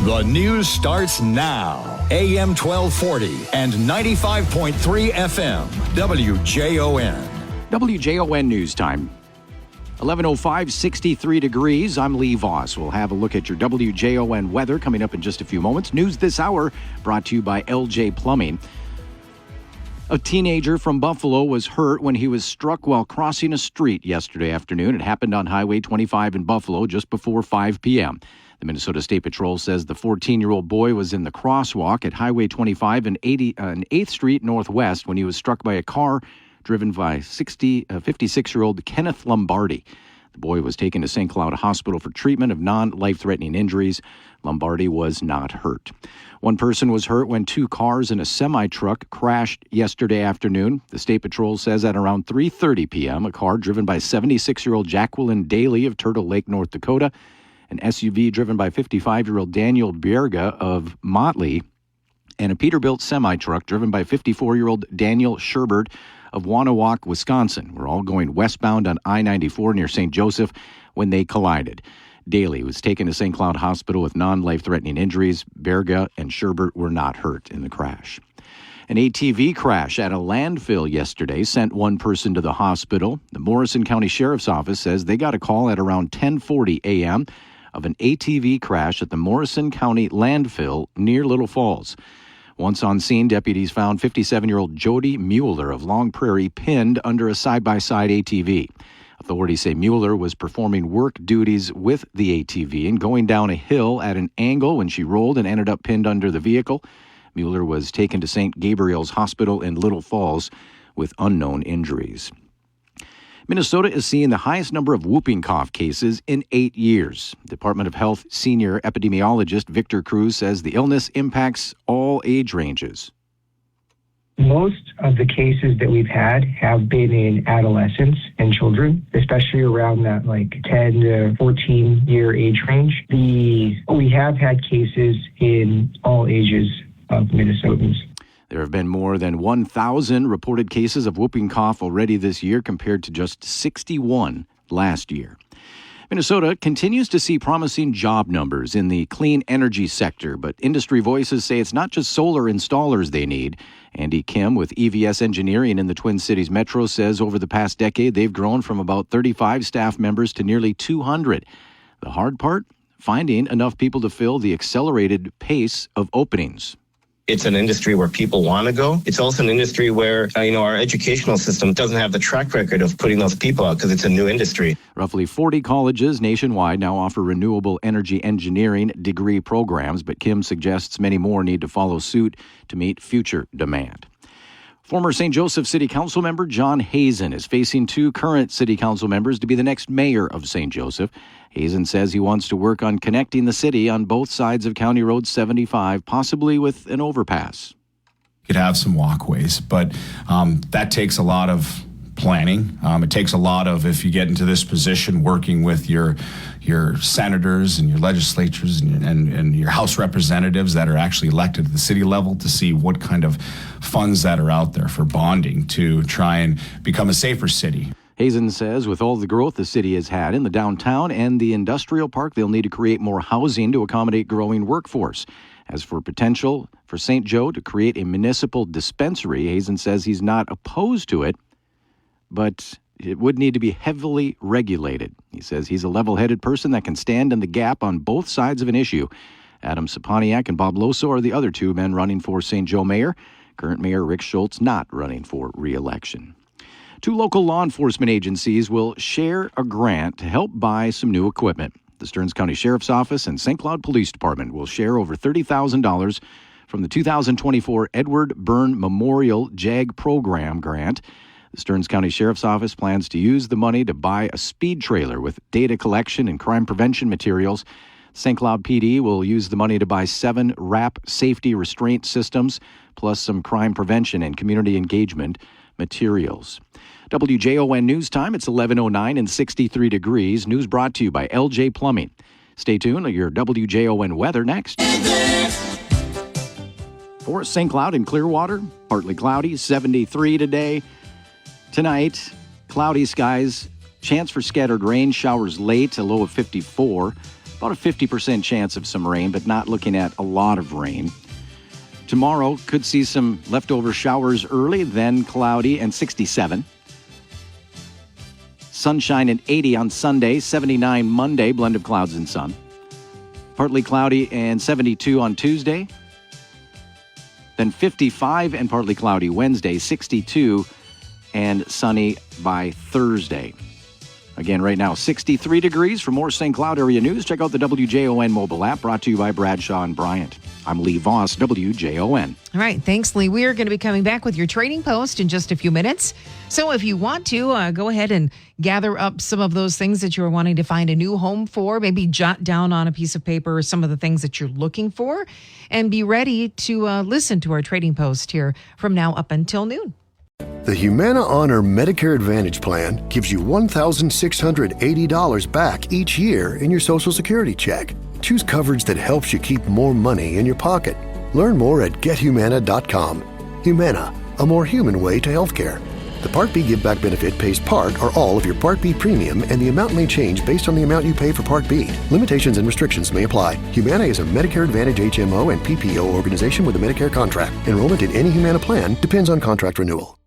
The news starts now. AM 1240 and 95.3 FM. WJON. WJON News Time. 11:05, 63 degrees. I'm Lee Voss. We'll have a look at your WJON weather coming up in just a few moments. News this hour brought to you by LJ Plumbing. A teenager from Buffalo was hurt when he was struck while crossing a street yesterday afternoon. It happened on Highway 25 in Buffalo just before 5 p.m. The Minnesota State Patrol says the 14-year-old boy was in the crosswalk at Highway 25 and 8th Street Northwest when he was struck by a car driven by 56-year-old Kenneth Lombardi. The boy was taken to St. Cloud Hospital for treatment of non-life-threatening injuries. Lombardi was not hurt. One person was hurt when two cars and a semi-truck crashed yesterday afternoon. The State Patrol says at around 3:30 p.m., a car driven by 76-year-old Jacqueline Daly of Turtle Lake, North Dakota, an SUV driven by 55-year-old Daniel Bierga of Motley, and a Peterbilt semi-truck driven by 54-year-old Daniel Sherbert of Wanawak, Wisconsin, were all going westbound on I-94 near St. Joseph when they collided. Daly was taken to St. Cloud Hospital with non-life-threatening injuries. Bierga and Sherbert were not hurt in the crash. An ATV crash at a landfill yesterday sent one person to the hospital. The Morrison County Sheriff's Office says they got a call at around 10:40 a.m. of an ATV crash at the Morrison County landfill near Little Falls. Once on scene, deputies found 57-year-old Jody Mueller of Long Prairie pinned under a side-by-side ATV. Authorities say Mueller was performing work duties with the ATV and going down a hill at an angle when she rolled and ended up pinned under the vehicle. Mueller was taken to St. Gabriel's Hospital in Little Falls with unknown injuries. Minnesota is seeing the highest number of whooping cough cases in 8 years. Department of Health senior epidemiologist Victor Cruz says the illness impacts all age ranges. Most of the cases that we've had have been in adolescents and children, especially around that 10 to 14 year age range. We have had cases in all ages of Minnesotans. There have been more than 1,000 reported cases of whooping cough already this year compared to just 61 last year. Minnesota continues to see promising job numbers in the clean energy sector, but industry voices say it's not just solar installers they need. Andy Kim with EVS Engineering in the Twin Cities Metro says over the past decade they've grown from about 35 staff members to nearly 200. The hard part? Finding enough people to fill the accelerated pace of openings. It's an industry where people want to go. It's also an industry where, our educational system doesn't have the track record of putting those people out because it's a new industry. Roughly 40 colleges nationwide now offer renewable energy engineering degree programs, but Kim suggests many more need to follow suit to meet future demand. Former St. Joseph City Council member John Hazen is facing two current City Council members to be the next mayor of St. Joseph. Hazen says he wants to work on connecting the city on both sides of County Road 75, possibly with an overpass. You could have some walkways, but that takes a lot of planning. It takes a lot of, if you get into this position, working with your senators and your legislatures and your House representatives that are actually elected at the city level to see what kind of funds that are out there for bonding to try and become a safer city. Hazen says with all the growth the city has had in the downtown and the industrial park, they'll need to create more housing to accommodate growing workforce. As for potential for St. Joe to create a municipal dispensary, Hazen says he's not opposed to it, but it would need to be heavily regulated. He says he's a level-headed person that can stand in the gap on both sides of an issue. Adam Saponiak and Bob Loso are the other two men running for St. Joe mayor. Current Mayor Rick Schultz not running for re-election. Two local law enforcement agencies will share a grant to help buy some new equipment. The Stearns County Sheriff's Office and St. Cloud Police Department will share over $30,000 from the 2024 Edward Byrne Memorial JAG Program grant. The Stearns County Sheriff's Office plans to use the money to buy a speed trailer with data collection and crime prevention materials. St. Cloud PD will use the money to buy 7 RAP safety restraint systems, plus some crime prevention and community engagement materials. WJON News Time, it's 11:09 and 63 degrees. News brought to you by LJ Plumbing. Stay tuned, your WJON weather next. For St. Cloud and Clearwater, partly cloudy, 73 today. Tonight, cloudy skies, chance for scattered rain, showers late, a low of 54. About a 50% chance of some rain, but not looking at a lot of rain. Tomorrow could see some leftover showers early, then cloudy and 67. Sunshine and 80 on Sunday, 79 Monday, blend of clouds and sun. Partly cloudy and 72 on Tuesday. Then 55 and partly cloudy Wednesday, 62 and sunny by Thursday. Again, right now, 63 degrees. For more St. Cloud area news, check out the WJON mobile app, brought to you by Bradshaw and Bryant. I'm Lee Voss, WJON. All right, thanks, Lee. We are going to be coming back with your trading post in just a few minutes. So if you want to, go ahead and gather up some of those things that you're wanting to find a new home for. Maybe jot down on a piece of paper some of the things that you're looking for, and be ready to listen to our trading post here from now up until noon. The Humana Honor Medicare Advantage Plan gives you $1,680 back each year in your Social Security check. Choose coverage that helps you keep more money in your pocket. Learn more at gethumana.com. Humana, a more human way to healthcare. The Part B Give Back benefit pays part or all of your Part B premium, and the amount may change based on the amount you pay for Part B. Limitations and restrictions may apply. Humana is a Medicare Advantage HMO and PPO organization with a Medicare contract. Enrollment in any Humana plan depends on contract renewal.